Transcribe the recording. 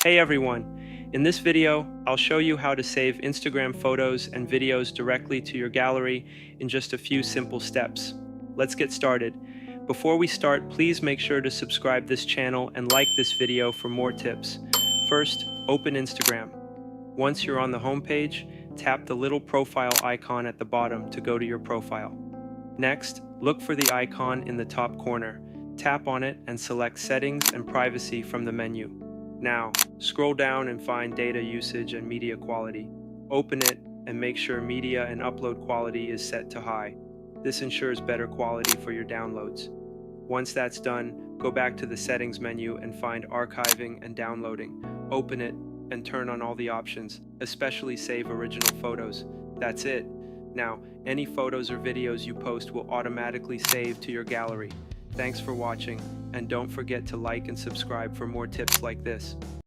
Hey everyone, in this video, I'll show you how to save Instagram photos and videos directly to your gallery in just a few simple steps. Let's get started. Before we start, please make sure to subscribe this channel and like this video for more tips. First, open Instagram. Once you're on the home page, tap the little profile icon at the bottom to go to your profile. Next, look for the icon in the top corner. Tap on it and select Settings and Privacy from the menu. Now, scroll down and find Data Usage and Media Quality. Open it and make sure media and upload quality is set to high. This ensures better quality for your downloads. Once that's done, go back to the Settings menu and find Archiving and Downloading. Open it and turn on all the options, especially Save Original Photos. That's it. Now, any photos or videos you post will automatically save to your gallery. Thanks for watching, and don't forget to like and subscribe for more tips like this.